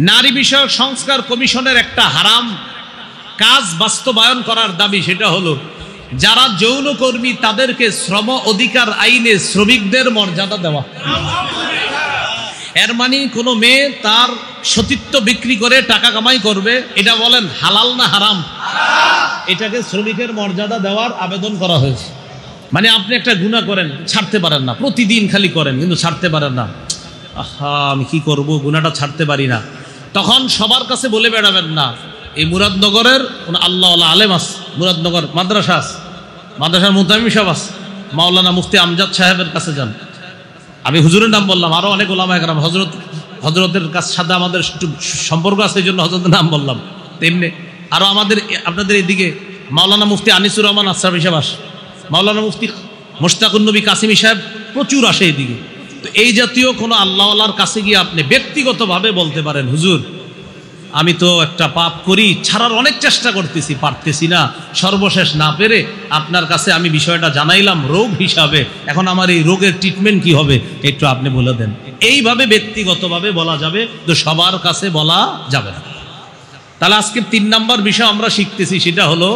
নারী বিষয়ক সংস্কার কমিশনের একটা হারাম কাজ বাস্তবায়ন করার দাবি, সেটা হলো যারা যৌনকর্মী তাদেরকে শ্রম অধিকার আইনে শ্রমিকদের মর্যাদা দেওয়া। এর মানে কোনো মেয়ে তার সতীত্ব বিক্রি করে টাকা কামাই করবে, এটা বলেন হালাল না হারাম? এটাকে শ্রমিকের মর্যাদা দেওয়ার আবেদন করা হয়েছে। মানে আপনি একটা গুনাহ করেন, ছাড়তে পারেন না, প্রতিদিন খালি করেন কিন্তু ছাড়তে পারেন না, আহা আমি কি করব, গুনাহটা ছাড়তে পারি না। তখন সবার কাছে বলে বেড়াবেন না। এই মুরাদনগরের কোন আল্লাহওয়ালা আলেম আছে, মুরাদনগর মাদ্রাসা আছে, মাদ্রাসার মুতামিম সাহেব আছে, মাওলানা মুফতি আমজাদ সাহেবের কাছে যান। আমি হুজুরের নাম বললাম, আরো অনেক ওলামা একরাম, হজরতের সাথে আমাদের সম্পর্ক আছে, এই জন্য হজরতের নাম বললাম। তেমনি আরো আমাদের আপনাদের এদিকে মাওলানা মুফতি আনিসুর রহমান আশরাফি সাহেব আসে, মাওলানা মুফতি মোশতাকুন নবী কাসিমি সাহেব প্রচুর আসে এদিকে। তো এই জাতীয় কোনো আল্লাহওয়ালার কাছে গিয়ে আপনি ব্যক্তিগতভাবে বলতে পারেন, হুজুর আমি তো একটা পাপ করি, ছাড়ার অনেক চেষ্টা করতেছি, পারতেছি না, সর্বশেষ না পেরে আপনার কাছে আমি বিষয়টা জানাইলাম রোগ হিসাবে, এখন আমার এই রোগের ট্রিটমেন্ট কি হবে একটু আপনি বলে দেন। এইভাবে ব্যক্তিগতভাবে বলা যাবে, তো সবার কাছে বলা যাবে না। তাহলে আজকে 3 নম্বর বিষয় আমরা শিখতেছি, সেটা হলো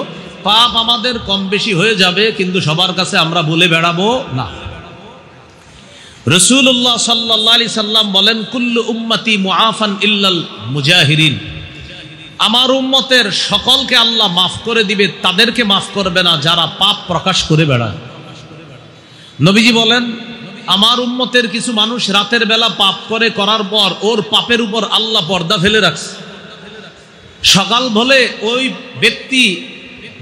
পাপ আমাদের কম বেশি হয়ে যাবে, কিন্তু সবার কাছে আমরা বলে বেড়াবো না। রাসূলুল্লাহ সাল্লাল্লাহু আলাইহি সাল্লাম বলেন, কুল্লু উম্মতি মুআফান ইল্লাল মুজাহিরিন, আমার উম্মতের সকলকে আল্লাহ মাফ করে দিবে, তাদেরকে মাফ করবে না যারা পাপ প্রকাশ করে বেড়ায়। নবীজি বলেন, আমার উম্মতের কিছু মানুষ রাতের বেলা পাপ করার পর ওর পাপের উপর আল্লাহ পর্দা ফেলে রাখছে। সকাল হলে ওই ব্যক্তি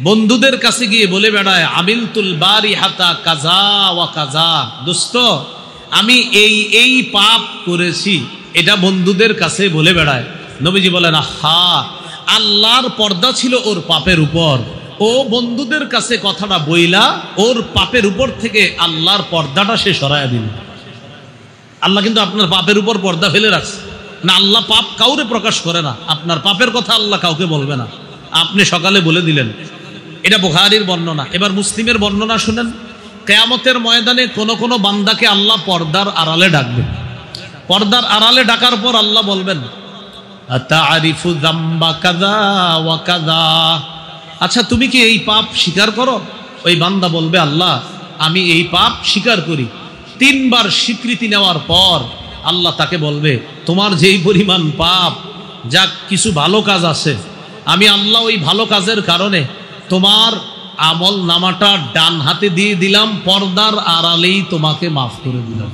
বন্ধুদের কাছে গিয়ে বলে বেড়ায়, আমিলতুল বারিহাতা কাজা ওয়া কাজা, দোস্ত আমি এই পাপ করেছি, এটা বন্ধুদের কাছে বলে বেড়ায়। নবীজি বলেন, আহা আল্লাহর পর্দা ছিল ওর পাপের উপর, ও বন্ধুদের কাছে কথাটা বইলা ওর পাপের উপর থেকে আল্লাহর পর্দাটা সে সরাইয়া দিল। আল্লাহ কিন্তু আপনার পাপের উপর পর্দা ফেলে রাখছে না, আল্লাহ পাপ কাউরে প্রকাশ করে না, আপনার পাপের কথা আল্লাহ কাউকে বলবে না, আপনি সকালে বলে দিলেন। এটা বুখারীর বর্ণনা। এবার মুসলিমের বর্ণনা শুনেন, কিয়ামতের ময়দানে কোন কোন বান্দাকে আল্লাহ পর্দার আড়ালে ডাকবেন। পর্দার আড়ালে ডাকার পর আল্লাহ বলবেন, আতারিফু যামবা কাযা ওয়া কাযা, আচ্ছা তুমি কি এই পাপ স্বীকার করো? ওই বান্দা বলবে, আল্লাহ আমি এই পাপ স্বীকার করি। 3 বার স্বীকৃতি নেওয়ার পর আল্লাহ তাকে বলবে, তোমার যেই পরিমাণ পাপ, যা কিছু ভালো কাজ আছে, আমি আল্লাহ ওই ভালো কাজের কারণে তোমার আমল নামাটা ডান হাতে দিয়ে দিলাম, পর্দার আড়ালেই তোমাকে মাফ করে দিলাম।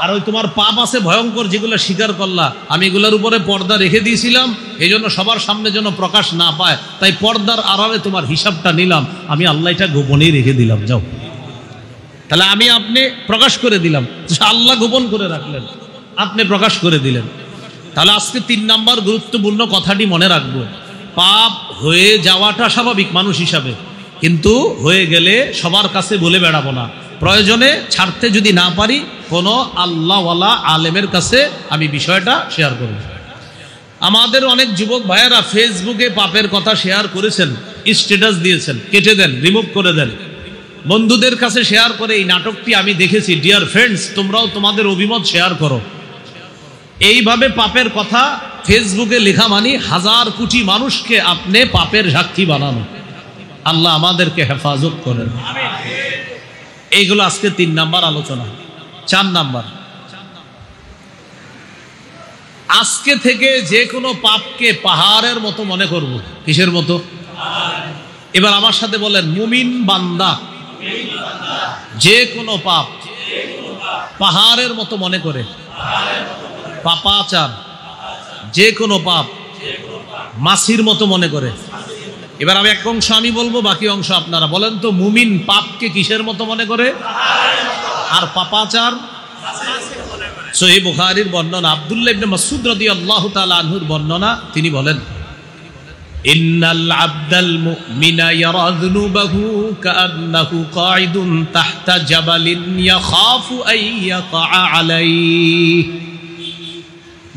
আর ওই তোমার পাপ আছে ভয়ঙ্কর, যেগুলো স্বীকার করলা, আমি এগুলোর উপরে পর্দা রেখে দিয়েছিলাম, এই জন্য সবার সামনে যেন প্রকাশ না পায়, তাই পর্দার আড়ালে তোমার হিসাবটা নিলাম, আমি আল্লাহ এটা গোপনেই রেখে দিলাম, যাও। তাহলে আমি আপনি প্রকাশ করে দিলাম, আল্লাহ গোপন করে রাখলেন, আপনি প্রকাশ করে দিলেন। তাহলে আজকে 3 নম্বর গুরুত্বপূর্ণ কথাটি মনে রাখবো, পাপ হয়ে যাওয়াটা স্বাভাবিক মানুষ হিসাবে, কিন্তু হয়ে গেলে সবার কাছে বলে বেড়াবো না, প্রয়োজনে ছাড়তে যদি না পারি কোনো আল্লাহওয়ালা আলেমের কাছে আমি বিষয়টা শেয়ার করব। আমাদের অনেক যুবক ভাইয়েরা ফেসবুকে পাপের কথা শেয়ার করেছেন, স্ট্যাটাস দিয়েছেন, কেটে দেন, রিমুভ করে দেন, বন্ধুদের কাছে শেয়ার করে এই নাটকটি আমি দেখেছি। ডিয়ার ফ্রেন্ডস, তোমরাও তোমাদের অভিমত শেয়ার করো। এইভাবে পাপের কথা ফেসবুকে লেখা মানে 1000 কোটি মানুষকে আপনি পাপের সাক্ষী বানানো। আল্লাহ আমাদেরকে হেফাজত করেন। এইগুলো আজকে 3 নাম্বার আলোচনা। 4 নাম্বার, আজকে থেকে যে কোনো পাপকে পাহাড়ের মতো মনে করব। কিসের মতো? এবার আমার সাথে বলেন, মুমিন বান্দা যে কোনো পাপ পাহাড়ের মতো মনে করে। পাপাচার যে কোনো পাপ মাছির মতো মনে করে। এবার আমি এক অংশ আমি বলবো, বাকি অংশ আপনারা বলেন তো, মুমিন পাপকে কিসের মতো মনে করে? আর পাপাচার? সহিহ বুখারীর বর্ণনা, আব্দুল্লাহ ইবনে মাসউদ রাদিয়াল্লাহু তাআলা আনহুর বর্ণনা, তিনি বলেন, ইন্নাল আবদাল মুমিনা ইয়ারা যুনুবাহু কাআন্নাহু কাঈদুন তাহতা জাবালিন ইয়াখাফু আইয়াকা আলাইহি।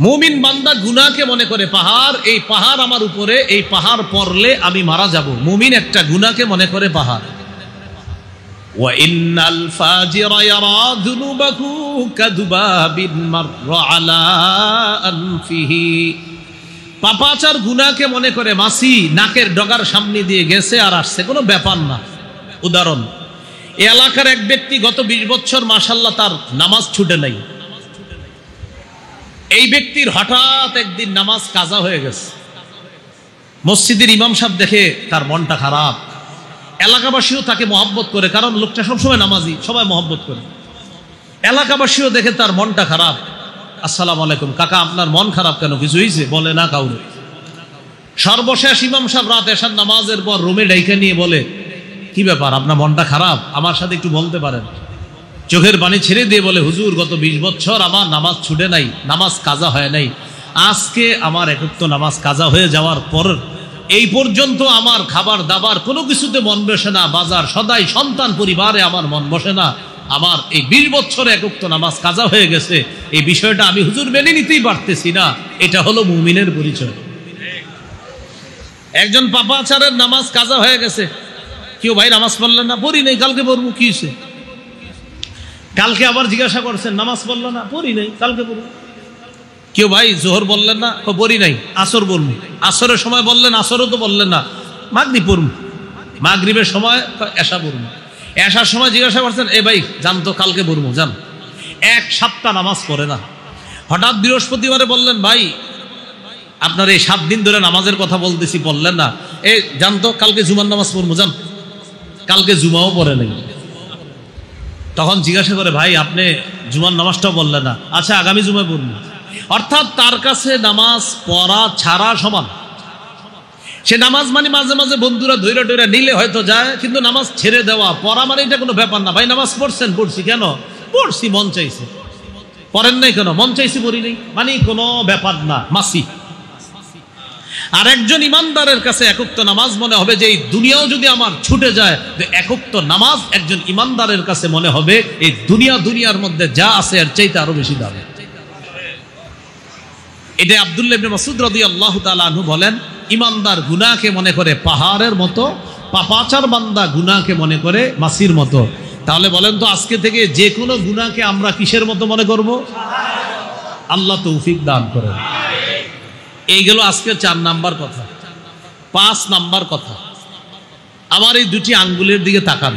মুমিন বান্দা গুনাহকে মনে করে পাহাড়, এই পাহাড় আমার উপরে, এই পাহাড় পড়লে আমি মারা যাব। মুমিন একটা গুনাহকে মনে করে পাহাড়। ওয়াইন্নাল ফাজিরা ইয়ারা যুনুবাহু কাযুবাবিন মাররা আলা আনফিহি। পাপাচার গুনাহকে মনে করে মাছি নাকের ডগার সামনে দিয়ে গেছে আর আসছে, কোনো ব্যাপার না। উদাহরণ, এই এলাকার এক ব্যক্তি গত 20 বছর মাশাআল্লাহ তার নামাজ ছুটে নাই। এই ব্যক্তির হঠাৎ একদিন নামাজ কাজা হয়ে গেছে। মসজিদের ইমাম সাহেব দেখে তার মনটা খারাপ। এলাকাবাসীও তাকে মহব্বত করে, কারণ লোকটা সবসময় নামাজি, সবাই মহব্বত করে। এলাকাবাসীও দেখে তার মনটা খারাপ। আসসালামু আলাইকুম, কাকা আপনার মন খারাপ কেন, কিছু হয়েছে? বলে না কাউরে। সর্বশেষ ইমাম সাহেব রাত এশার নামাজের পর রুমে ডাইকে নিয়ে বলে, কি ব্যাপার, আপনার মনটা খারাপ, আমার সাথে একটু বলতে পারেন? চোখের পানি ছেড়ে দিয়ে বলে, হুজুর গত 20 বছর আমার নামাজ ছুটে নাই, নামাজ কাজা হয় নাই। আজকে আমার একত্র নামাজ কাজা হয়ে যাওয়ার পর এই পর্যন্ত আমার খাবার দাবার কোনো কিছুতে মন বসে না, বাজার সদাই সন্তান পরিবারে আমার মন বসে না। আমার এই 20 বছরে একত্র নামাজ কাজা হয়ে গেছে। এই বিষয়টা আমি হুজুর মেনে নিতেই পারতেছি না। এটা হলো মুমিনের পরিচয়। একজন পাপাচারের নামাজ কাজা হয়ে গেছে। কেউ ভাই নামাজ পড়লেন না? পড়ি নাই, কালকে পড়বো। কি হয়েছে? কালকে আবার জিজ্ঞাসা করছেন, নামাজ পড়লো না? পড়ি নাই, কালকে পড়বো। কেউ ভাই জোহর বললেন না? পড়ি নাই, আসর বলবো। আসরের সময় বললেন, আসরও তো বললেন না, মাগরিব পড়বো। মাগরিবের সময় এশা পড়বো। এশার সময় জিজ্ঞাসা করছেন, এ ভাই জান তো কালকে পড়বো, জান। 1 সপ্তাহ নামাজ পড়ে না। হঠাৎ বৃহস্পতিবারে বললেন, ভাই আপনার এই 7 দিন ধরে নামাজের কথা বলতেছি, বললেন না, এ জান তো কালকে জুমার নামাজ পড়বো, জান। কালকে জুমাও পড়ে নাই। তখন জিজ্ঞাসা করে, ভাই আপনি জুমার নামাজটাও বললেন না, আচ্ছা আগামী জুমায় পড়বো। অর্থাৎ তার কাছে নামাজ পড়া ছাড়া সমান। সে নামাজ মানে মাঝে মাঝে বন্ধুরা ধৈর্য টৈরা নিলে হয়তো যায়, কিন্তু নামাজ ছেড়ে দেওয়া, পড়া মানে এটা কোনো ব্যাপার না। ভাই নামাজ পড়ছেন? পড়ছি। কেন? পড়ছি, মন চাইছে। পড়েন নাই কেন? মন চাইছি, পড়ি নাই, মানে কোনো ব্যাপার না, মাসি। আর একজন ইমানদারের কাছে একক্ত নামাজ মনে হবে যে এই দুনিয়াও যদি আমার ছুটে যায়, একক্ত নামাজ একজন ইমানদারের কাছে মনে হবে এই দুনিয়ার মধ্যে যা আছে এর চাইতে আরো বেশি দাম। এটা আব্দুল্লাহ ইবনে মাসউদ রাদিয়াল্লাহু তাআলা আনহু বলেন, ইমানদার গুনাহকে মনে করে পাহাড়ের মতো, পাপাচার বান্দা গুনাহকে মনে করে মাছির মতো। তাহলে বলেন তো, আজকে থেকে যে কোনো গুনাহকে আমরা কিসের মতো মনে করব? আল্লাহ তৌফিক দান করেন। এই গেল আজকে 4 নাম্বার কথা। 5 নাম্বার কথা, আমার এই 2টি আঙ্গুলের দিকে তাকান।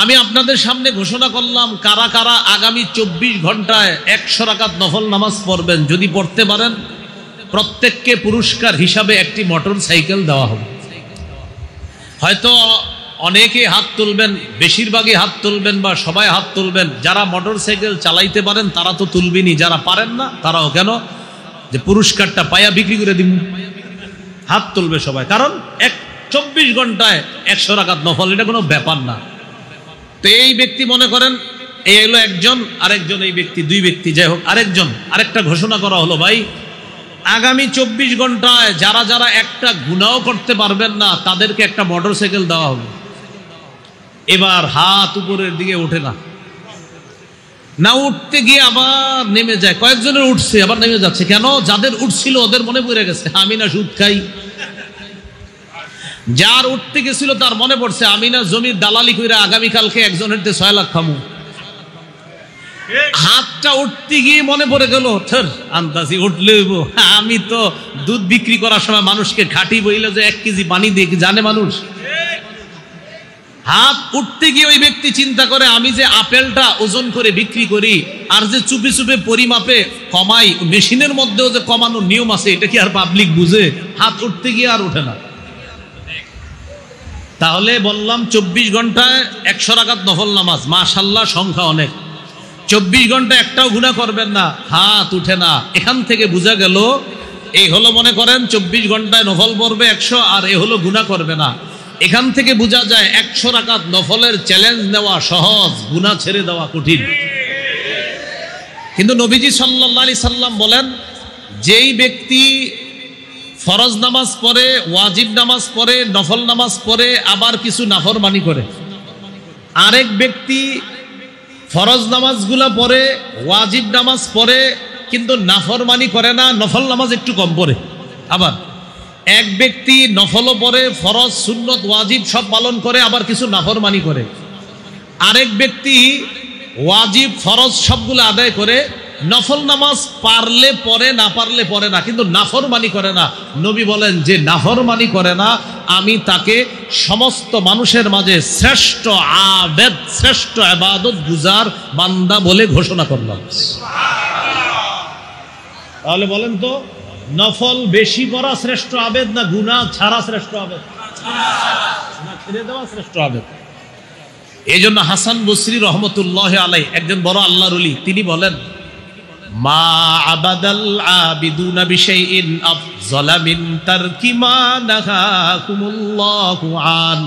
আমি আপনাদের সামনে ঘোষণা করলাম, কারা কারা আগামী 24 ঘন্টায় 100 রাকাত নফল নামাজ পড়বেন। যদি পড়তে পারেন, প্রত্যেককে পুরস্কার হিসাবে একটি মোটর সাইকেল দেওয়া হবে। হয়তো অনেকে হাত তুলবেন, বেশিরভাগই হাত তুলবেন বা সবাই হাত তুলবেন। যারা মোটর সাইকেল চালাইতে পারেন তারা তো তুলবেনই, যারা পারেন না তারাও। কেন? যে পুরস্কারটা পায়া বিক্রি করে দিব। হাত তুলবে সবাই, কারণ 24 ঘন্টায় 100 রাকাত নফল, এটা কোনো ব্যাপার না। তো এই ব্যক্তি মনে করেন, এই হলো একজন, আরেকজন, এই ব্যক্তি 2 ব্যক্তি, যাই হোক আরেকজন। আরেকটা ঘোষণা করা হলো, ভাই আগামী 24 ঘন্টায় যারা যারা একটা গুনাহ করতে পারবেন না তাদেরকে একটা মোটর সাইকেল দেওয়া হবে। এবার হাত উপরের দিকে ওঠে না, না উঠতে গিয়ে আবার নেমে যায়। কয়েকজনের উঠছে আবার নেমে যাচ্ছে। কেন? যাদের উঠছিল ওদের মনে পড়ে গেছে আমি না সুদ খাই। যার উঠতে গেছিল তার মনে পড়ছে আমি না জমির দালালি কইরা আগামীকালকে একজনের 6 লাখ খামু। হাতটা উঠতে গিয়ে মনে পড়ে গেল, আন্দাজি উঠলে আমি তো দুধ বিক্রি করার সময় মানুষকে খাঁটি বইলে যে 1 কেজি পানি দিয়ে জানে মানুষ। হাত উঠতে গিয়ে ওই ব্যক্তি চিন্তা করে, আমি যে আপেলটা ওজন করে বিক্রি করি আর যে চুপে চুপে পরিমাপে কমাই, মেশিনের মধ্যেও যে কমানোর নিয়ম আছে, এটা কি আর পাবলিক বুঝে? হাত উঠতে গিয়ে আর ওঠে না। তাহলে বললাম 24 ঘন্টায় 100 রাকাত নফল নামাজ, মাশাআল্লাহ সংখ্যা অনেক। 24 ঘন্টা একটাও গুনাহ করবেন না, হাত উঠে না। এখান থেকে বোঝা গেল, এই হলো মনে করেন 24 ঘন্টায় নফল পড়বে 100, আর এ হলো গুনাহ করবে না। এখান থেকে বোঝা যায় 100 রাকাত নফলের চ্যালেঞ্জ নেওয়া সহজ, গুনাহ ছেড়ে দেওয়া কঠিন। কিন্তু নবীজি সাল্লাল্লাহু আলাইহি সাল্লাম বলেন, যেই ব্যক্তি ফরজ নামাজ পড়ে, ওয়াজিব নামাজ পড়ে, নফল নামাজ পড়ে, আবার কিছু নাফরমানি করে, আরেক ব্যক্তি ফরজ নামাজগুলা পড়ে, ওয়াজিব নামাজ পড়ে, কিন্তু নাফরমানি করে না, নফল নামাজ একটু কম পড়ে, আবার এক ব্যক্তি নফলও পড়ে, ফরজ সুন্নত ওয়াজিব সব পালন করে, আবার কিছু নাফরমানি করে। আরেক ব্যক্তি ওয়াজিব ফরজ সবগুলো আদায় করে, নফল নামাজ পারলে পড়ে, না পারলে পড়ে না, কিন্তু নাফরমানি করে না। নবী বলেন যে নাফরমানি করে না, আমি তাকে সমস্ত মানুষের মাঝে শ্রেষ্ঠ আবেদ, শ্রেষ্ঠ ইবাদত গুজার বান্দা বলে ঘোষণা করলাম। তাহলে বলেন তো, নফল বেশি পড়া শ্রেষ্ঠ আবেদ, না গুনাহ ছাড়া শ্রেষ্ঠ আবেদ, না ছেড়ে দেওয়া শ্রেষ্ঠ আবেদ? এই জন্য হাসান বসরি রহমতুল্লাহ আলাই, একজন বড় আল্লাহর ওলি, তিনি বলেন, মা আবাদাল আবিদুনা বিশাইইন আফযালা মিন তারকি মা নাহাকুমুল্লাহু আন।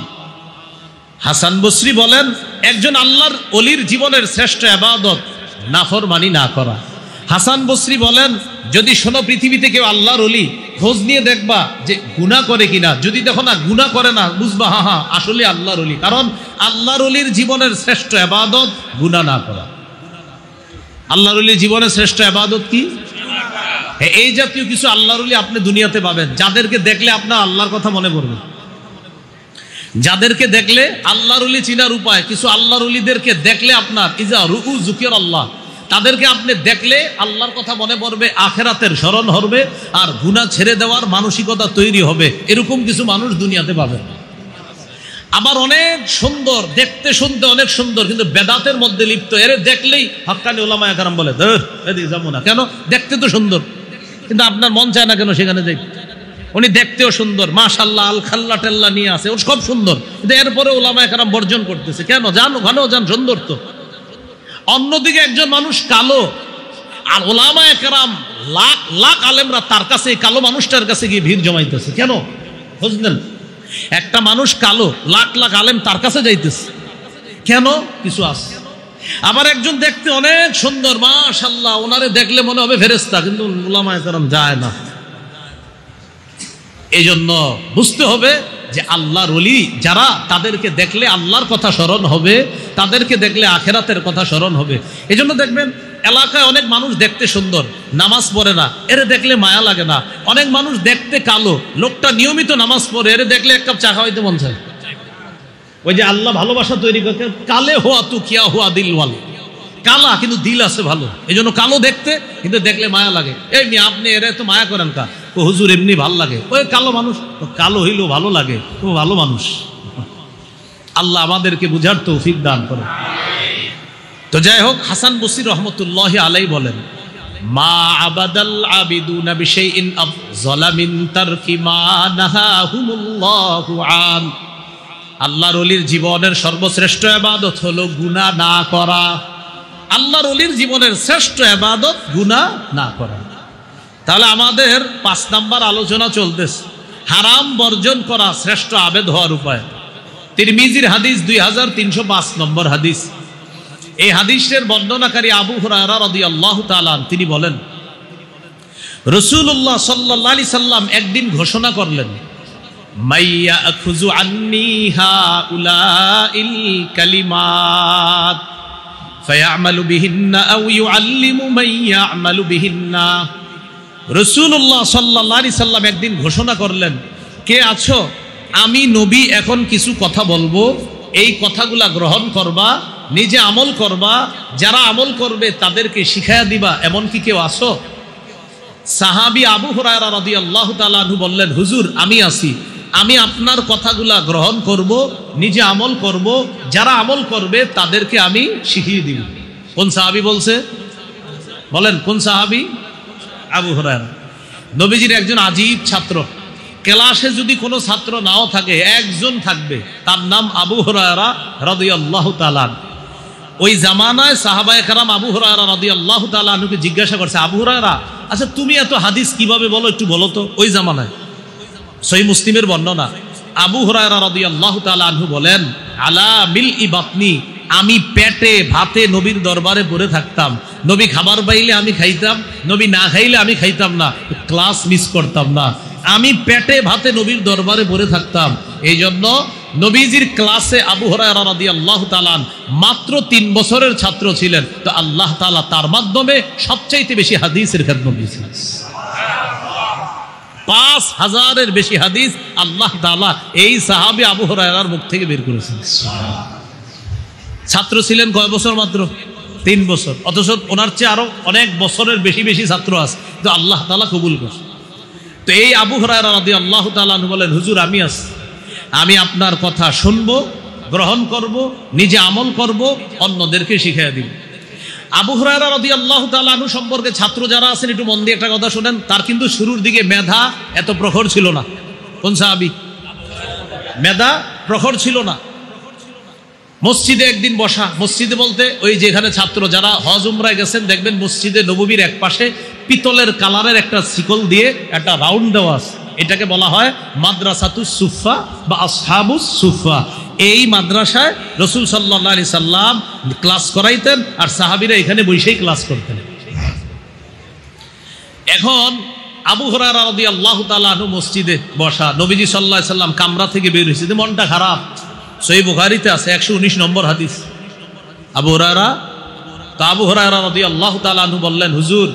হাসান বসরি বলেন, একজন আল্লাহর ওলির জীবনের শ্রেষ্ঠ ইবাদত নাফরমানি না করা। হাসান বসরি বলেন, যদি শোনো পৃথিবীতে কেউ আল্লাহর ওলি, খোঁজ নিয়ে দেখবা যে গুনাহ করে কিনা। যদি দেখো না গুনাহ করে না, বুঝবা হ্যাঁ হ্যাঁ আসলে আল্লাহর ওলি। কারণ আল্লাহর ওলির জীবনের শ্রেষ্ঠ ইবাদত গুনাহ না করা। আল্লাহর ওলির জীবনের শ্রেষ্ঠ ইবাদত কি? এই জাতীয় কিছু আল্লাহর ওলি আপনি দুনিয়াতে পাবেন, যাদেরকে দেখলে আপনার আল্লাহর কথা মনে পড়বে। যাদেরকে দেখলে আল্লাহর ওলি চিনার উপায়, কিছু আল্লাহর ওলিদেরকে দেখলে আপনার ইজা রুউ যুকির আল্লাহ, তাদেরকে আপনি দেখলে আল্লাহর কথা মনে পড়বে, আখেরাতের স্মরণ হবে, আর গুনাহ ছেড়ে দেওয়ার মানসিকতা তৈরি হবে। এরকম কিছু মানুষ দুনিয়াতে পাবেন। আবার অনেক সুন্দর, দেখতে শুনতে অনেক সুন্দর, কিন্তু বেদাতের মধ্যে লিপ্ত। এর দেখলেই হাক্কানি উলামায়ে কেরাম বলে, ধর এদিকে যাবো না। কেন? দেখতে তো সুন্দর, কিন্তু আপনার মন চায় না কেন সেখানে যাই। উনি দেখতেও সুন্দর, মাশাআল্লাহ, আল খাল্লা টেল্লা নিয়ে আসে, ওর সব সুন্দর, কিন্তু এরপরে উলামায়ে কেরাম বর্জন করতেছে। কেন? জানো ঘন যান সুন্দর তো। অন্যদিকে একজন মানুষ কালো, আর উলামায়ে কেরাম লাখ লাখ আলেমরা তার কাছে, কালো মানুষটার কাছে গিয়ে ভিড় জমাইতেছে। কেন? বুঝলেন? একটা মানুষ কালো, লাখ লাখ আলেম তার কাছে যাইতেছে। কেন? কিছু আছে। আবার একজন দেখতে অনেক সুন্দর, মাশাআল্লাহ, ওনারে দেখলে মনে হবে ফেরেশতা, কিন্তু উলামায়ে কেরাম যায় না। এই জন্য বুঝতে হবে যে আল্লাহর ওলি যারা, তাদেরকে দেখলে আল্লাহর কথা স্মরণ হবে, তাদেরকে দেখলে আখেরাতের কথা স্মরণ হবে। এই জন্য দেখবেন এলাকায় অনেক মানুষ দেখতে সুন্দর, নামাজ পড়ে না, এরে দেখলে মায়া লাগে না। অনেক মানুষ দেখতে কালো, লোকটা নিয়মিত নামাজ পড়ে, এরে দেখলে এক কাপ চা খাওয়াইতে মন চায়। ওই যে আল্লাহ ভালোবাসা তৈরি করতে, কালে হুয়া তু কিয়া হুয়া দিলওয়াল, কালা কিন্তু দিল আছে ভালো। এই জন্য কালো দেখতে, কিন্তু দেখলে মায়া লাগে। এই মেয়ে আপনি এরা তো মায়া করেন কা? ও হুজুর এমনি ভাল লাগে। ওই কালো মানুষ, কালো হইলেও ভালো লাগে, ও ভালো মানুষ। আল্লাহ আমাদেরকে বুঝার তৌফিক দান করে। তো যাই হোক, হাসান বসরি রহমতুল্লাহ আলাই বলেন, মা আবাদাল আবিদুনা বিশাইইন আফযালা মিন তারকি মা নাহাহুমুল্লাহু আন। আল্লাহর ওলির জীবনের সর্বশ্রেষ্ঠ ইবাদত হলো গুনাহ না করা। আল্লাহর ওলির জীবনের শ্রেষ্ঠ ইবাদত গুনাহ না করা। তাহলে আমাদের 5 নাম্বার আলোচনা চলতেছে, হারাম বর্জন করা শ্রেষ্ঠ আবেদ হওয়ার উপায়। তিরমিজির হাদিস 2305 নম্বর হাদিস। এই হাদিসের বর্ণনাকারী আবু হুরায়রা রাদিয়াল্লাহু তাআলা তিনি বলেন, রাসূলুল্লাহ সাল্লাল্লাহু আলাইহি সাল্লাম একদিন ঘোষণা করলেন, মাইয়া আখুযু আন্নী হাউলাইল কালিমাত ফায়ামালু বিহিন্না আও ইউআল্লিমু মান ইয়ামালু বিহিন্না। রাসূলুল্লাহ সাল্লাল্লাহু আলাইহি সাল্লাম একদিন ঘোষণা করলেন, কে আছো, আমি নবী এখন কিছু কথা বলবো, এই কথাগুলা গ্রহণ করবা, নিজে আমল করবা, যারা আমল করবে তাদেরকে শিখায়া দিবা, এমন কি কেউ আছো? সাহাবী আবু হুরায়রা রাদিয়াল্লাহু তাআলা আনহু বললেন, হুজুর আমি আছি, আমি আপনার কথাগুলা গ্রহণ করব, নিজে আমল করব, যারা আমল করবে তাদেরকে আমি শিখিয়ে দিব। কোন সাহাবী বলছে? বলেন কোন সাহাবী? আবু হুরায়রা। নবীজির একজন আজীব ছাত্র, ক্লাসে যদি কোনো ছাত্র নাও থাকে, একজন থাকবে, তার নাম আবু হুরায়রা রাদিয়াল্লাহু তাআলা। ওই জামানায় সাহাবায়ে কেরাম আবু হুরায়রা রাদিয়াল্লাহু তাআলা আনহুকে জিজ্ঞাসা করছে, আবু হুরায়রা, আচ্ছা তুমি এত হাদিস কিভাবে বলো, একটু বলো তো। ওই জামানায় সহিহ মুসলিমের বর্ণনা, আবু হুরায়রা রাদিয়াল্লাহু তাআলা আনহু বলেন, আলা মিলই বাতনি, আমি পেটে ভাতে নবীর দরবারে পড়ে থাকতাম। নবী খাবার পাইলে আমি খাইতাম, নবী না খাইলে আমি খাইতাম না, ক্লাস মিস করতাম না। আমি পেটে ভাতে নবীর দরবারে পড়ে থাকতাম। এই জন্য নবীজির ক্লাসে আবু হুরায়রা রাদিয়াল্লাহু তাআলা মাত্র 3 বছরের ছাত্র ছিলেন। তো আল্লাহ তাআলা তার মাধ্যমে সবচাইতে বেশি হাদিসের খেদমত দিয়েছেন। 5000-এর বেশি হাদিস আল্লাহ তাআলা এই সাহাবী আবু হুরায়রার মুখ থেকে বের করেছেন। ছাত্র ছিলেন কয় বছর? মাত্র 3 বছর। অথচ ওনার চেয়ে আরো অনেক বছরের বেশি বেশি ছাত্র আছে, তো আল্লাহ তাআলা কবুল করেন। তো এই আবু হুরায়রা রাদিয়াল্লাহু তাআলা আনহু বলেন, হুজুর আমি আছি, আমি আপনার কথা শুনবো, গ্রহণ করব, নিজে আমল করব, অন্যদেরকে শিখিয়ে দিব। আবু হুরায়রা রাদিয়াল্লাহু তাআলা আনহু সম্পর্কে ছাত্র যারা আছেন একটু মন দিয়ে একটা কথা শুনেন। তার কিন্তু শুরুর দিকে মেধা এত প্রখর ছিল না। কোন সাহাবী? মেধা প্রখর ছিল না। মসজিদে একদিন বসা, মসজিদে বলতে ওই যেখানে ছাত্র যারা হজ উমরায় গেছেন দেখবেন মসজিদে নববীর এক পাশে পিতলের কালারের একটা শিকল দিয়ে একটা রাউন্ড দেওয়া আছে, এটাকে বলা হয় মাদ্রাসাতুস সুফা বা আসহাবুস সুফা। এই মাদ্রাসায় রাসূল সাল্লাল্লাহু আলাইহি সাল্লাম ক্লাস করাইতেন আর সাহাবীরা এখানে বসেই ক্লাস করতেন। এখন আবু হুরায়রা রাদিয়াল্লাহু তাআলা আনহু মসজিদে বসা, নবীজি সাল্লাল্লাহু আলাইহি সাল্লাম কামরা থেকে বের হয়েছে, মনটা খারাপ। সহিহ বুখারীতে আছে 119 নম্বর হাদিস। আবু হুরায়রা রাদিয়াল্লাহু তাআলা আনহু বললেন, হুজুর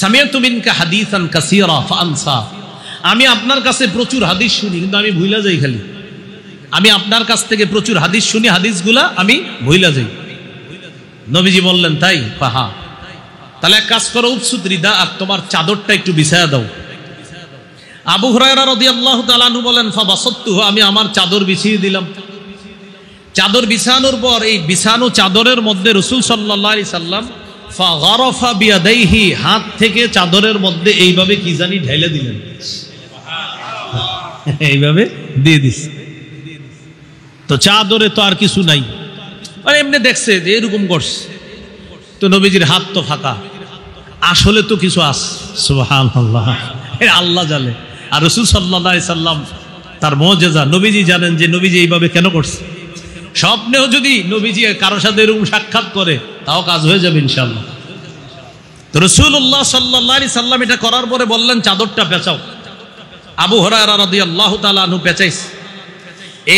সামিআতু মিনকা হাদিসান কাসীরা ফাআনসা, আমি আপনার কাছে প্রচুর হাদিস শুনি কিন্তু আমি ভুলে যাই। খালি আমি আপনার কাছ থেকে প্রচুর হাদিস শুনি, হাদিসগুলা আমি ভুলে যাই। নবীজি বললেন, তাই? হা, তাহলে এক কাজ করো, উবসুত রিদা, আর তোমার চাদরটা একটু বিছায়া দাও। আবু হুরায়রা রাদিয়াল্লাহু তাআলা আনহু বলেন, ফাবাসাততুহু, আমি আমার চাদর বিছিয়ে দিলাম। চাদর বিছানোর পর এই বিছানো চাদরের মধ্যে রাসূল সাল্লাল্লাহু আলাইহি সাল্লাম ফাগারাফা বিয়াদাইহি, হাত থেকে চাদরের মধ্যে এইভাবে কি জানি ঢেলে দিলেন, এইভাবে দিয়ে দিস। তো চাদরে তো আর কিছু নাই, মানে এমনি দেখছে যে এরকম করছে, তো নবীজির হাত তো ফাঁকা, আসলে তো কিছু আছে। সুবহানাল্লাহ, আল্লাহ জানে। আর রাসূল সাল্লাল্লাহু আলাইহি সাল্লাম তার মুজিজা, নবীজি জানেন যে নবীজি এইভাবে কেন করছে। স্বপ্নেও যদি নবীজি কারোর সাথে এরকম সাক্ষাৎ করে তাও কাজ হয়ে যাবে ইনশাআল্লাহ। তো রাসূলুল্লাহ সাল্লাল্লাহু আলাইহি সাল্লাম এটা করার পরে বললেন, চাদরটা পেঁচাও। আবু হুরায়রা রাদিয়াল্লাহু তাআলা আনহু পেঁচাইছে,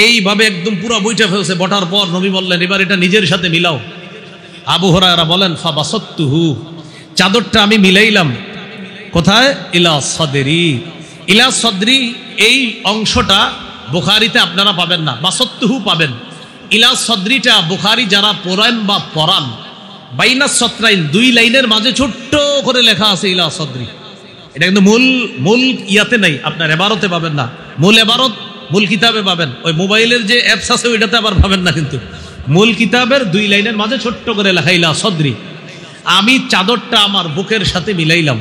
এইভাবে একদম পুরো বইটা ফেলছে। বটার পর নবী বললেন, এবার এটা নিজের সাথে মিলাও। আবু হুরায়রা বলেন, ফাবাসাততুহু, চাদরটা আমি মিলাইলাম। কোথায়? ইলা সাদরি। ইলা সাদরি এই অংশটা বুখারীতে আপনারা পাবেন না, বাসাততুহু পাবেন। ইলা সাদরিটা বুখারী যারা পড়েন বা পড়ান, বাইনা সত্রাইন, 2 লাইনের মাঝে ছোট্ট করে লেখা আছে ইলা সাদরি। এটা কিন্তু মূল ইয়াতে নাই, আপনার এবারতে পাবেন না। মূল এবারত মূল কিতাবে পাবেন, ওই মোবাইলের যে অ্যাপস আছে ওইটাতে আবার পাবেন না। কিন্তু মূল কিতাবের 2 লাইনের মাঝে ছোট্ট করে লেখা ইলা সাদরি। আমি চাদরটা আমার বুকের সাথে মিলাইলাম।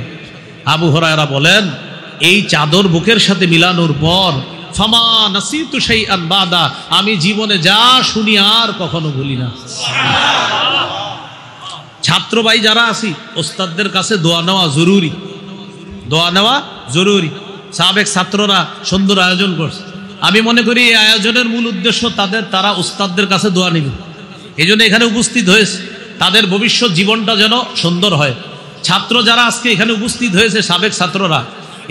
আবু হুরায়রা বলেন, এই চাদর বুকের সাথে মিলানোর পর ফামা নাসিতু শাইআন বাদা, আমি জীবনে যা শুনি আর কখনো ভুলি না। ছাত্র ভাই যারা আছি, ওস্তাদদের কাছে দোয়া নেওয়া জরুরি, দোয়া নেওয়া জরুরি। সাবেক ছাত্ররা সুন্দর আয়োজন করছে, আমি মনে করি এই আয়োজনের মূল উদ্দেশ্য তারা ওস্তাদদের কাছে দোয়া নেবে, এই জন্য এখানে উপস্থিত হয়েছে, তাদের ভবিষ্যৎ জীবনটা যেন সুন্দর হয়। ছাত্র যারা আজকে এখানে উপস্থিত হয়েছে, সাবেক ছাত্ররা,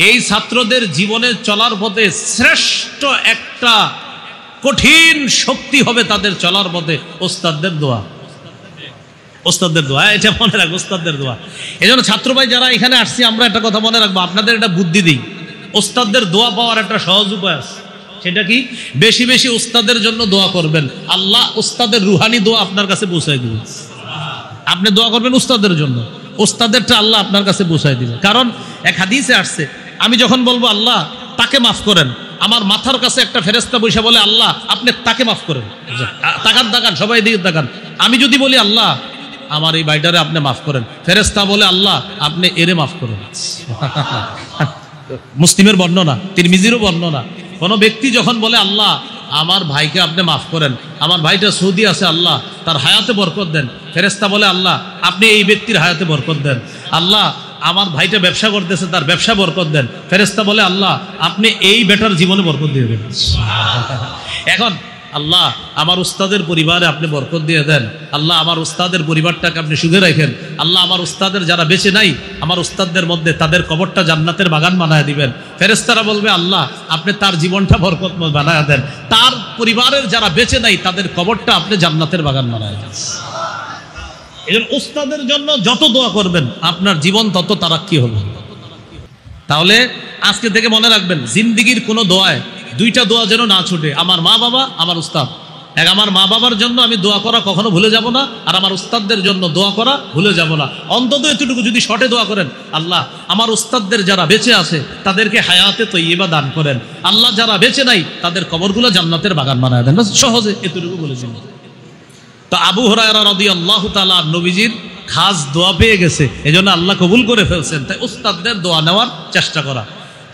এই ছাত্রদের জীবনে চলার পথে শ্রেষ্ঠ একটা কঠিন শক্তি হবে তাদের চলার পথে ওস্তাদদের দোয়া। ওস্তাদদের দোয়া, এটা মনে রাখবো, ওস্তাদদের দোয়া। এই জন্য ছাত্র ভাই যারা এখানে আসছি, আমরা একটা কথা মনে রাখবো, আপনাদের একটা বুদ্ধি দিই, ওস্তাদদের দোয়া পাওয়ার একটা সহজ উপায় আছে। সেটা কি? বেশি বেশি ওস্তাদের জন্য দোয়া করবেন, আল্লাহ ওস্তাদের রুহানি দোয়া আপনার কাছে পৌঁছায় দিবেন। আপনি দোয়া করবেন ওস্তাদের জন্য, ওস্তাদেরটা আল্লাহ আপনার কাছে পৌঁছায় দিবেন। কারণ এক হাদিসে আসছে, আমি যখন বলবো আল্লাহ তাকে মাফ করেন, আমার মাথার কাছে একটা ফেরেশতা বসে বলে, আল্লাহ আপনি তাকে মাফ করেন। তাকান সবাই দিকে তাকান। আমি যদি বলি আল্লাহ আমার এই ভাইটারে আপনি মাফ করেন, ফেরেশতা বলে আল্লাহ আপনি এরে মাফ করেন। মুসলিমের বর্ণনা, তিরমিজিরও বর্ণনা, কোন ব্যক্তি যখন বলে আল্লাহ আমার ভাইকে আপনি মাফ করেন, আমার ভাইটা সৌদি আছে, আল্লাহ তার হায়াতে বরকত দেন, ফেরেশতা বলে আল্লাহ আপনি এই ব্যক্তির হায়াতে বরকত দেন। আল্লাহ আমার ভাইটা ব্যবসা করতেছে, তার ব্যবসা বরকত দেন, ফেরেশতা বলে আল্লাহ আপনি এই বেটার জীবনে বরকত দিয়ে দেন। এখন আল্লাহ আমার উস্তাদের পরিবারে আপনি বরকত দিয়ে দেন, আল্লাহ আমার উস্তাদের পরিবারটাকে আপনি সুখে রাখেন, আল্লাহ আমার উস্তাদের যারা বেঁচে নাই, আমার উস্তাদদের মধ্যে তাদের কবরটা জান্নাতের বাগান বানায় দিবেন। ফেরেশতারা বলবে আল্লাহ আপনি তার জীবনটা বরকতময় বানায় দেন, তার পরিবারের যারা বেঁচে নাই তাদের কবরটা আপনি জান্নাতের বাগান বানায় দেন। এই জন্য উস্তাদের জন্য যত দোয়া করবেন আপনার জীবন তত তারাক্কি হবে। তাহলে আজকে থেকে মনে রাখবেন, জিন্দিগির কোনো দোয়ায় দুইটা দোয়া যেন না ছুটে, আমার মা বাবা, আমার উস্তাদ। এক, আমার মা বাবার জন্য আমি দোয়া করা কখনো ভুলে যাব না, আর আমার উস্তাদদের জন্য দোয়া করা ভুলে যাব না। অন্তত এতটুকু যদি শর্টে দোয়া করেন, আল্লাহ আমার উস্তাদদের যারা বেঁচে আছে তাদেরকে হায়াতে তৈয়বা দান করেন, আল্লাহ যারা বেঁচে নাই তাদের কবরগুলো জান্নাতের বাগান বানায় দেন। সহজে এতটুকু বলেছেন। তো আবু হুরায়রা রাদিয়াল্লাহু তাআলা নবীজির খাস দোয়া পেয়ে গেছে, এজন্য আল্লাহ কবুল করে ফেলছেন। তাই উস্তাদদের দোয়া নেওয়ার চেষ্টা করা।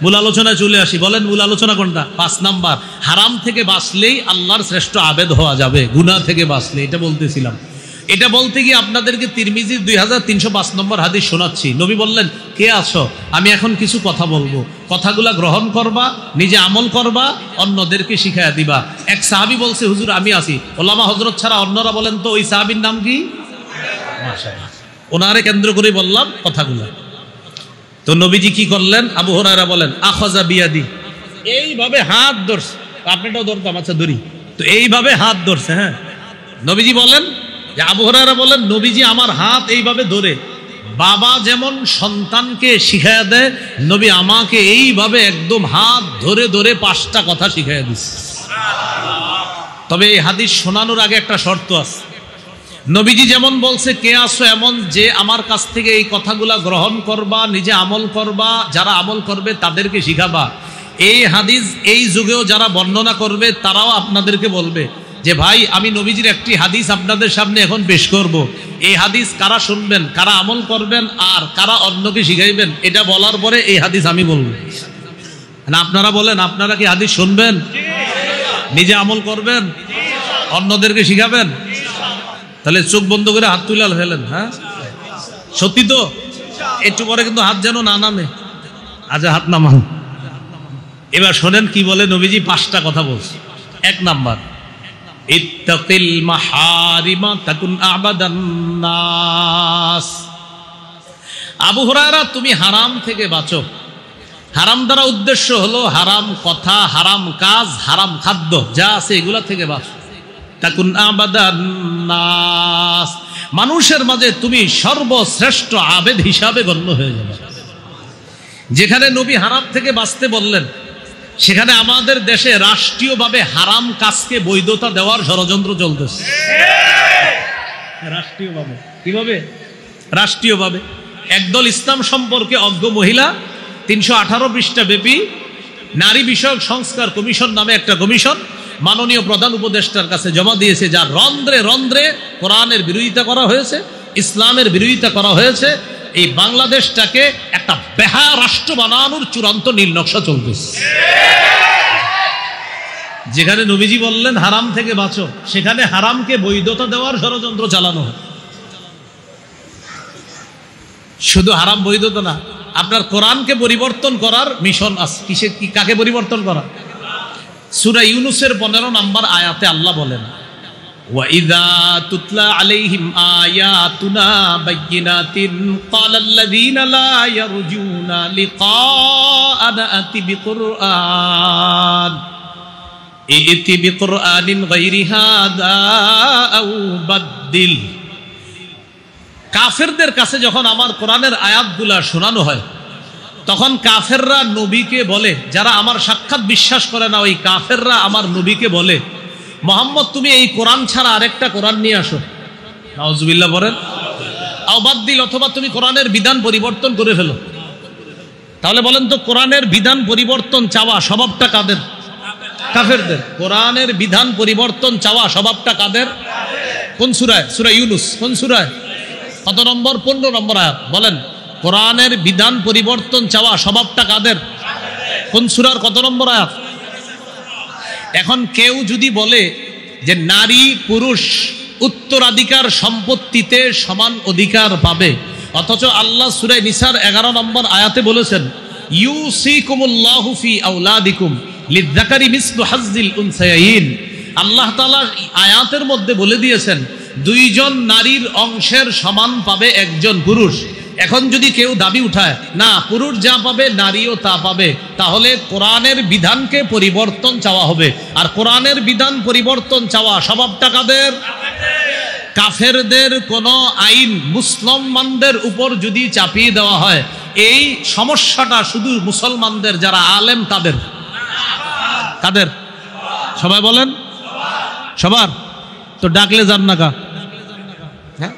মূল আলোচনায় চলে আসি। বলেন মূল আলোচনা কোনটা? 5 নাম্বার, হারাম থেকে বাঁচলেই আল্লাহর শ্রেষ্ঠ আবেদ হওয়া যাবে, গুনাহ থেকে বাঁচলে। এটা বলতেছিলাম। এটা বলতে গিয়ে আপনাদেরকে তিরমিজির 2305 নম্বর হাদিস শোনাচ্ছি। নবী বললেন, কে আছো? আমি এখন কিছু কথা বলবো, কথাগুলা গ্রহণ করবা, নিজে আমল করবা, অন্যদেরকে শিখাইয়া দিবা। এক সাহাবী বলছে, হুজুর আমি আছি। ওলামা হযরত ছাড়া অন্যরা বলেন তো ওই সাহাবীর নাম কি? মাশাআল্লাহ। ওনারে কেন্দ্র করে বললাম কথাগুলো। তো নবীজি কি করলেন? আবু হুরায়রা বলেন, আখাযা বিয়াদি, এইভাবে হাত ধরছে। আপনাটাও ধরতাম, আচ্ছা ধরি। তো এইভাবে হাত ধরছে। হ্যাঁ, নবীজি বলেন যে, আবু হুরায়রা বলেন, নবীজি আমার হাত এইভাবে ধরে, বাবা যেমন সন্তানকে শিখাইয়া দেয়, নবী আমাকে এইভাবে একদম হাত ধরে ধরে 5টা কথা শিখাইয়া দিচ্ছে। তবে এই হাদিস শোনানোর আগে একটা শর্ত আছে। নবীজি যেমন বলছে, কে আসো, এমন যে আমার কাছ থেকে এই কথাগুলা গ্রহণ করবা, নিজে আমল করবা, যারা আমল করবে তাদেরকে শিখাবা। এই হাদিস এই যুগেও যারা বর্ণনা করবে তারাও আপনাদেরকে বলবে যে, ভাই আমি নবীজির একটি হাদিস আপনাদের সামনে এখন পেশ করব। এই হাদিস কারা শুনবেন, কারা আমল করবেন, আর কারা অন্যকে শিখাইবেন, এটা বলার পরে এই হাদিস আমি বলবো। না আপনারা বলেন, আপনারা কি হাদিস শুনবেন, নিজে আমল করবেন, অন্যদেরকে শিখাবেন? তাহলে চোখ বন্ধ করে হাত তুলে ফেলেন। হ্যাঁ, সত্যি তো? একটু পরে কিন্তু হাত যেন না নামে। আচ্ছা, হাত নামান। এবার শোনেন কি বলে নবীজি। 5টা কথা বলছে। 1 নাম্বার, ইত্তাকিল মাহারিমা তাকুন আবাদান নাস। আবু হুরায়রা, তুমি হারাম থেকে বাঁচো। হারাম দ্বারা উদ্দেশ্য হলো হারাম কথা, হারাম কাজ, হারাম খাদ্য যা আছে এগুলা থেকে বাঁচো। তাকুন আবাদান নাস, মানুষের মাঝে তুমি সর্বশ্রেষ্ঠ আবেদ হিসাবে গণ্য হয়ে যাবে। যেখানে নবী হারাম থেকে বাঁচতে বললেন, সেখানে আমাদের দেশে রাষ্ট্রীয়ভাবে হারাম কাজকে বৈধতা দেওয়ার ষড়যন্ত্র চলতেছে। রাষ্ট্রীয়ভাবে। কিভাবে? রাষ্ট্রীয়ভাবে একদল ইসলাম সম্পর্কে অজ্ঞ মহিলা 318 পৃষ্ঠা ব্যাপী নারী বিষয়ক সংস্কার কমিশন নামে একটা কমিশন মাননীয় প্রধান উপদেষ্টার কাছে জমা দিয়েছে, যার রন্ধ্রে রন্ধ্রে কোরআনের বিরোধিতা করা হয়েছে, ইসলামের বিরোধিতা করা হয়েছে। এই বাংলাদেশটাকে একটা বেহা রাষ্ট্র বানানোর চূড়ান্ত নীলনকশা চলতেছে। যেখানে নবীজি বললেন হারাম থেকে বাঁচো, সেখানে হারামকে বৈধতা দেওয়ার ষড়যন্ত্র চালানো হয়। শুধু হারাম বৈধতা না, আপনার কোরআনকে পরিবর্তন করার মিশন আছে। কিসে, কাকে পরিবর্তন করা? সূরা ইউনূসের 15 নম্বর আয়াতে আল্লাহ বলেন, ওয়াইযা তুতলা আলাইহিম আয়াতুনা বায়্যিনাতিন ক্বালাল্লাযীনা লা ইয়ারজুনা লিকাআনা আতি বিকুরআনিন গায়রি হাযা আও বাদদিল। কাফেরদের কাছে যখন আমার কোরআনের আয়াতগুলা শোনানো হয়, তখন কাফেররা নবীকে বলে, যারা আমার সাক্ষাৎ বিশ্বাস করে না, ওই কাফেররা আমার নবীকে বলে, মুহাম্মদ তুমি এই কোরআন ছাড়া আরেকটা কোরআন নিয়ে আসো। নাউজুবিল্লাহ বলেন। আও বাদদিল, অথবা তুমি কোরআনের বিধান পরিবর্তন করে ফেলো। তাহলে বলেন তো, কোরআনের বিধান পরিবর্তন চাওয়া স্বভাবটা কাদের? কাফেরদের। কোরআনের বিধান পরিবর্তন চাওয়া স্বভাবটা কাদের? কোন সূরায়? সূরা ইউনূস। কোন সূরায়? কত নম্বর? 15 নম্বর আয়াত। বলেন, কোরআনের বিধান পরিবর্তন চাওয়া স্বভাবটা কাদের? কোন সূরার কত নম্বর আয়াত? এখন কেউ যদি বলে যে নারী পুরুষ উত্তরাধিকার সম্পত্তিতে সমান অধিকার পাবে, অথচ আল্লাহ সূরা নিসার 11 নম্বর আয়াতে বলেছেন, ইউসিকুমুল্লাহু ফি আওলাদিকুম লিযযাকারি মিসলু হাজ্জিল উনসায়াইন। আল্লাহ তাআলা আয়াতের মধ্যে বলে দিয়েছেন, 2 জন নারীর অংশের সমান পাবে একজন পুরুষ। এখন যদি কেউ দাবি উঠায়, না পুরুষ যা পাবে নারীও তা পাবে, তাহলে কোরআনের বিধানকে পরিবর্তন চাওয়া হবে। আর কোরআনের বিধান পরিবর্তন চাওয়া স্বভাবটা কাদের? কাফেরদের কোন আইন মুসলমানদের উপর যদি চাপিয়ে দেওয়া হয়, এই সমস্যাটা শুধু মুসলমানদের যারা আলেম তাদের, কাদের? সবাই বলেন, সবার। তো ডাকলে যান না কা? হ্যাঁ,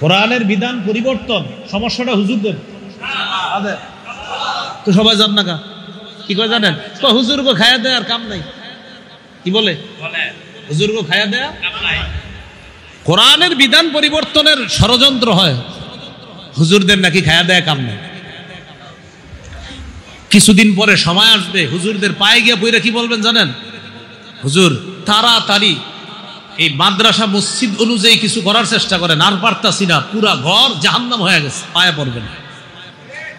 কোরআনের বিধান পরিবর্তন সমস্যাটা হুজুরদের, তো সবাই যান না কা? কি করে জানেন? তো হুজুর গো খায়া দেয় আর কাম নাই। কি বলে? হুজুর গো খায়া দেয় কাম নাই। কোরআনের বিধান পরিবর্তনের ষড়যন্ত্র হয়, হুজুরদের নাকি খায়া দেয় কাম নাই। কিছুদিন পরে সময় আসবে হুজুরদের পায়ে গিয়ে পইরা কি বলবেন জানেন? হুজুর তাড়াতাড়ি এই মাদ্রাসা মসজিদ অনুযায়ী কিছু করার চেষ্টা করেন, আর পারতাছি না, পুরা ঘর জাহান্নাম হয়ে গেছে, পায়ে পড়বেন।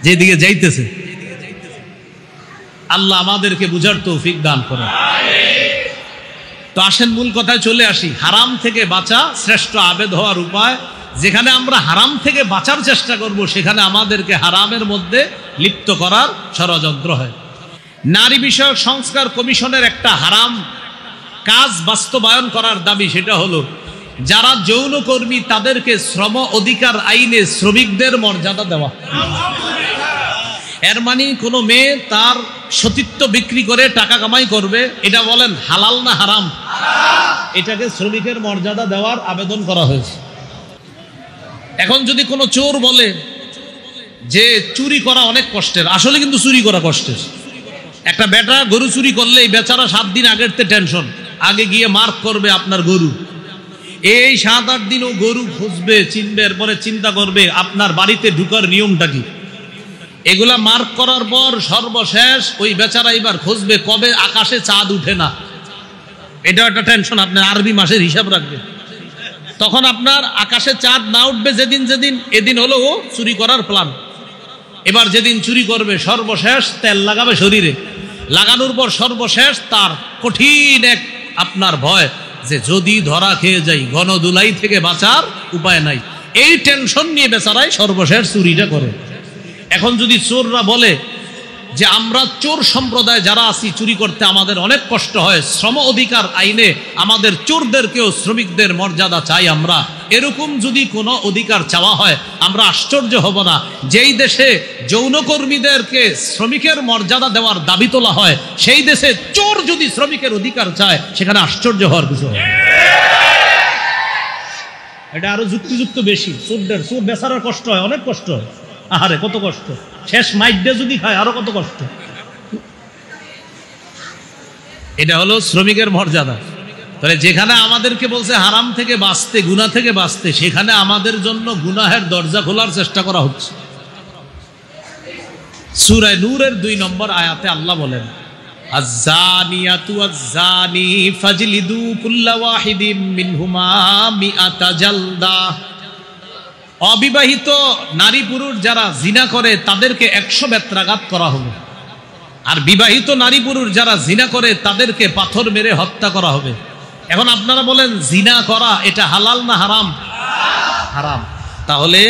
যেদিকে যাইতেছে আল্লাহ আমাদেরকে বুঝার তৌফিক দান করেন। তো আসেন মূল কথায় চলে আসি। হারাম থেকে বাঁচা শ্রেষ্ঠ আবেদ হওয়ার উপায়। যেখানে আমরা হারাম থেকে বাঁচার চেষ্টা করব, সেখানে আমাদেরকে হারামের মধ্যে লিপ্ত করার ষড়যন্ত্র হয়। নারী বিষয়ক সংস্কার কমিশনের একটা হারাম কাজ বাস্তবায়ন করার দাবি, সেটা হলো যারা যৌনকর্মী তাদেরকে শ্রম অধিকার আইনে শ্রমিকদের মর্যাদা দেওয়া। এর মানে কোনো মেয়ে তার সতীত্ব বিক্রি করে টাকা কামাই করবে, এটা বলেন হালাল না হারাম? এটাকে শ্রমিকের মর্যাদা দেওয়ার আবেদন করা হয়েছে। এখন যদি কোনো চোর বলে যে চুরি করা অনেক কষ্টের, আসলে কিন্তু চুরি করা কষ্টের। একটা বেটা গরু চুরি করলে এই বেচারা 7 দিন আগের তে টেনশন, আগে গিয়ে মার্ক করবে আপনার গরু, এই 7-8 দিন ও গরু খুঁজবে, চিনবে, এরপরে চিন্তা করবে আপনার বাড়িতে ঢুকার নিয়মটা কি। এগুলা মার্ক করার পর সর্বশেষ ওই বেচারা এবার খুঁজবে কবে আকাশে চাঁদ উঠে না। এটা একটা টেনশন, আপনার আরবি মাসের হিসাব রাখবে। তখন আপনার আকাশে চাঁদ না উঠবে যেদিন যেদিন, এদিন হলো ও চুরি করার প্ল্যান। এবার যেদিন চুরি করবে সর্বশেষ তেল লাগাবে শরীরে, লাগানোর পর সর্বশেষ তার কঠিন এক আপনার ভয় যে যদি ধরা খেয়ে যাই, গণদুলাই থেকে বাঁচার উপায় নাই। এই টেনশন নিয়ে বেচারাই সর্বশেষ চুরিটা করে। এখন যদি চোররা বলে যে আমরা চোর সম্প্রদায় যারা আছি, চুরি করতে আমাদের অনেক কষ্ট হয়, শ্রম অধিকার আইনে আমাদের চোরদেরকেও শ্রমিকদের মর্যাদা চাই আমরা, এরকম যদি কোনো অধিকার চাওয়া হয় আমরা আশ্চর্য হব না। যেই দেশে যৌনকর্মীদেরকে শ্রমিকের মর্যাদা দেওয়ার দাবি তোলা হয়, সেই দেশে চোর যদি শ্রমিকের অধিকার চায়, সেখানে আশ্চর্য হওয়ার কিছু হয়। এটা আরো যুক্তিযুক্ত বেশি। চোরদের, চোর বেচারার কষ্ট হয়, অনেক কষ্ট হয়। আহারে কত কষ্ট, শেষ মাইডে যদি খায় আরো কত কষ্ট। এটা হলো শ্রমিকের মর্যাদা। তাহলে যেখানে আমাদেরকে বলছে হারাম থেকে বাঁচতে, গুনাহ থেকে বাঁচতে, সেখানে আমাদের জন্য গুনাহের দরজা খোলার চেষ্টা করা হচ্ছে। সূরা নূরের 2 নম্বর আয়াতে আল্লাহ বলেন, আয-যানিয়াতু ওয়াজ-যানি ফাজলিদু কুল্লা ওয়াহিদিম মিনহুমা মিআতা জালদা। অবিবাহিত নারী পুরুষ যারা জিনা করে তাদেরকে 100 বেত্রাঘাত করা হবে, আর বিবাহিত নারী পুরুষ যারা জিনা করে তাদেরকে পাথর মেরে হত্যা করা হবে। এখন আপনারা বলেন জিনা করা এটা হালাল না হারাম? হারাম। তাহলে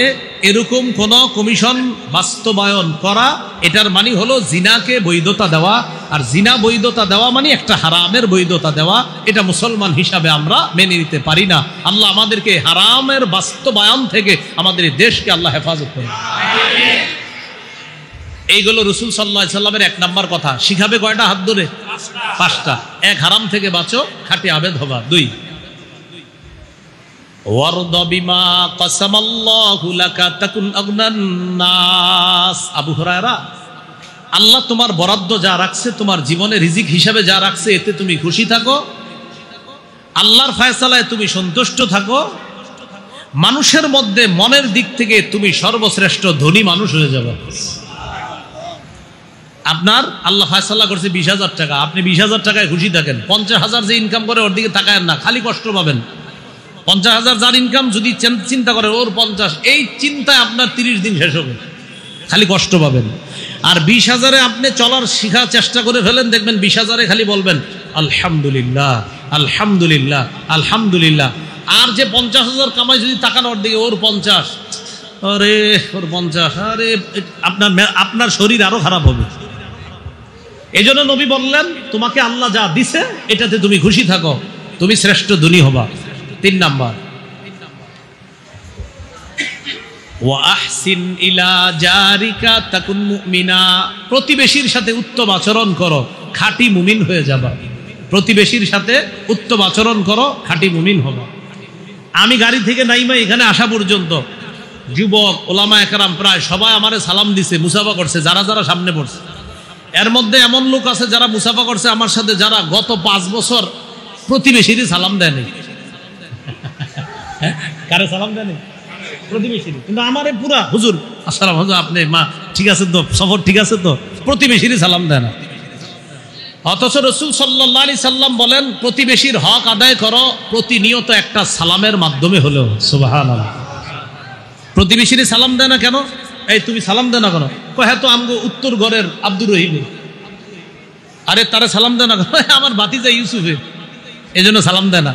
এরকম কোন কমিশন বাস্তবায়ন করা, এটার মানে হলো জিনাকে বৈধতা দেওয়া, আর জিনা বৈধতা দেওয়া মানে একটা হারামের বৈধতা দেওয়া। এটা মুসলমান হিসাবে আমরা মেনে নিতে পারি না। আল্লাহ আমাদেরকে হারামের বাস্তবায়ন থেকে আমাদের দেশকে আল্লাহ হেফাজত করে। এইগুলো রাসূল সাল্লাল্লাহু আলাইহি সাল্লামের 1 নাম্বার কথা। শিখাবে কয়টা? হাত ধরে 5টা। 1 হারাম থেকে বাঁচো, খাঁটি আবেদ হবা। 2 ওয়ারদ বিমা কাসামাল্লাহু লাকা তাকুন আগনান নাস। আবু হুরায়রা, আল্লাহ তোমার বরাদ্দ যা রাখছে, তোমার জীবনে রিজিক হিসাবে যা রাখছে, এতে তুমি খুশি থাকো, আল্লাহর ফয়সালায় তুমি সন্তুষ্ট থাকো, মানুষের মধ্যে মনের দিক থেকে তুমি সর্বশ্রেষ্ঠ ধনী মানুষ হয়ে যাবে। আপনার আল্লাহ ফয়সালা করছে 20,000 টাকা, আপনি 20,000 টাকায় খুশি থাকেন। 50,000 যে ইনকাম করে ওর দিকে তাকায়েন না, খালি কষ্ট পাবেন। 50,000 যার ইনকাম, যদি চিন্তা করেন ওর 50, এই চিন্তায় আপনার 30 দিন শেষ হবে, খালি কষ্ট পাবেন। আর 20,000-এ আপনি চলার শিখার চেষ্টা করে ফেলেন, দেখবেন 20,000-এ খালি বলবেন আলহামদুলিল্লাহ আলহামদুলিল্লাহ আলহামদুলিল্লাহ। আর যে 50,000 কামাই, যদি তাকান ওর দিকে, ওর 50, আরে ওর 50, আরে আপনার শরীর আরো খারাপ হবে। এই জন্য নবী বললেন, তোমাকে আল্লাহ যা দিছে এটাতে তুমি খুশি থাকো, তুমি শ্রেষ্ঠ ধনী হবা। 3 নাম্বার, ওয়া আহসিন ইলা জারিকা তাকুন মুমিনা, প্রতিবেশীর সাথে উত্তম আচরণ করো, খাঁটি মুমিন হয়ে যাবা। প্রতিবেশীর সাথে উত্তম আচরণ করো, খাঁটি মুমিন হবা। আমি গাড়ি থেকে নাইমা এখানে আসা পর্যন্ত যুবক ওলামা একরাম প্রায় সবাই আমারে সালাম দিছে, মুসাফা করছে, যারা যারা সামনে পড়ছে। এর মধ্যে এমন লোক আছে যারা মুসাফা করছে আমার সাথে, যারা গত 5 বছর প্রতিবেশীরই সালাম দেয়নি। কারে সালাম দেয়নি? প্রতিবেশীর। কিন্তু আমারে পুরা হুজুর আসসালাম, হুজুর আপনি মা ঠিক আছে তো, সফর ঠিক আছে তো, প্রতিবেশীরই সালাম দেয় না। অথচ রাসূল সাল্লাল্লাহু আলাইহি সাল্লাম বলেন প্রতিবেশীর হক আদায় করো প্রতিনিয়ত একটা সালামের মাধ্যমে হলেও। সুবহানাল্লাহ। প্রতিবেশীর সালাম দেয় না কেন? এই তুমি সালাম দেয় না কেন? হ্যাঁ তো আমগো উত্তর ঘরের আব্দুর রহিম। আরে তারা সালাম দেয় না কেন? আমার ভাতিজা ইউসুফে, এই জন্য সালাম দেয় না।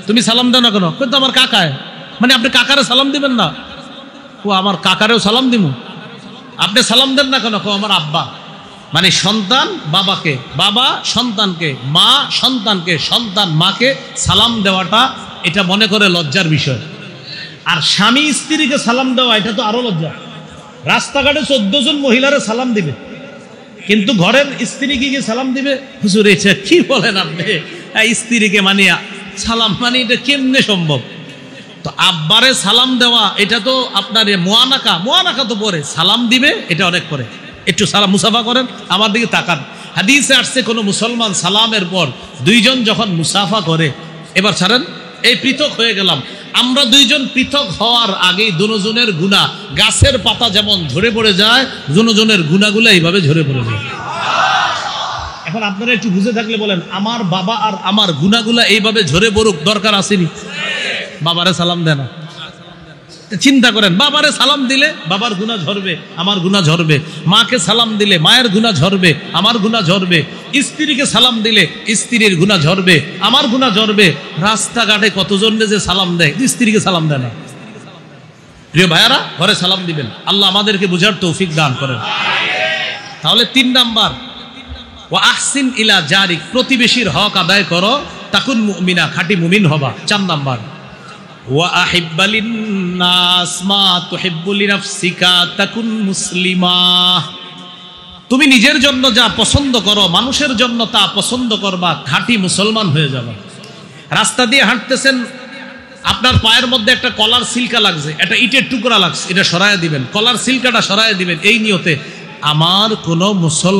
তুমি সালাম দেয় না কেন? কিন্তু আমার কাকায়। মানে আপনি কাকারে সালাম দিবেন না? ও আমার কাকারেও সালাম দিব। আপনি সালাম দেন না কেন? আমার আব্বা। মানে সন্তান বাবাকে, বাবা সন্তানকে, মা সন্তানকে, সন্তান মাকে সালাম দেওয়াটা এটা মনে করে লজ্জার বিষয়। আর স্বামী স্ত্রীকে সালাম দেওয়া এটা তো আরো লজ্জা। রাস্তাঘাটে 14 জন মহিলারে সালাম দিবে, কিন্তু ঘরের স্ত্রীকে কি সালাম দিবে? হুজুর এটা কি বলেন আপনি? স্ত্রীকে মানিয়া সালাম, মানে এটা কেমনে সম্ভব? তো আব্বারে সালাম দেওয়া এটা তো আপনার মুআনাকা তো পরে, সালাম দিবে এটা অনেক পরে। একটু সালাম মুসাফা করেন, আমার দিকে তাকান। হাদিসে আসছে কোনো মুসলমান সালামের পর 2 জন যখন মুসাফা করে, এবার ছাড়েন, এই পৃথক হয়ে গেলাম আমরা 2 জন, পৃথক হওয়ার আগেই দুজনের গুনাহ গাছের পাতা যেমন ঝরে পড়ে যায়, দুজনের গুনাহগুলো এইভাবে ঝরে পড়ে যায়। এখন আপনারা একটু বুঝে থাকলে বলেন, আমার বাবা আর আমার গুনাহগুলো এইভাবে ঝরে পড়ুক, দরকার আসেনি? বাবারে সালাম দেয় না। চিন্তা করেন, বাবারে সালাম দিলে বাবার গুনাহ ঝরবে, আমার গুনাহ ঝরবে। মাকে সালাম দিলে মায়ের গুনাহ ঝরবে, আমার গুনাহ ঝরবে। স্ত্রীকে সালাম দিলে স্ত্রীর গুনাহ ঝরবে, আমার গুনাহ ঝরবে। রাস্তাঘাটে কতজন যে সালাম দেয়, স্ত্রীকে সালাম দেয় না। প্রিয় ভাইয়ারা, ঘরে সালাম দিবেন। আল্লাহ আমাদেরকে বুঝার তৌফিক দান করেন। তাহলে 3 নাম্বার, ওয়া আহসিন ইলা জারিক, প্রতিবেশীর হক আদায় করো, তাকুন মুমিনা, খাঁটি মুমিন হবা। 4 নাম্বার, ওয়া আহিব্বা লিন-নাস মা তুহিব্বু লিনাফসিকা তাকুন মুসলিমা, তুমি নিজের জন্য যা পছন্দ করো মানুষের জন্য তা পছন্দ করবা, খাঁটি মুসলমান হয়ে যাবে। রাস্তা দিয়ে হাঁটতেছেন, আপনার পায়ের মধ্যে একটা কলার সিলকা লাগছে, একটা ইটের টুকরা লাগছে, এটা সরায় দিবেন, কলার সিলকাটা সরায় দিবেন, এই নিয়তে আমার কোনো মুসলমান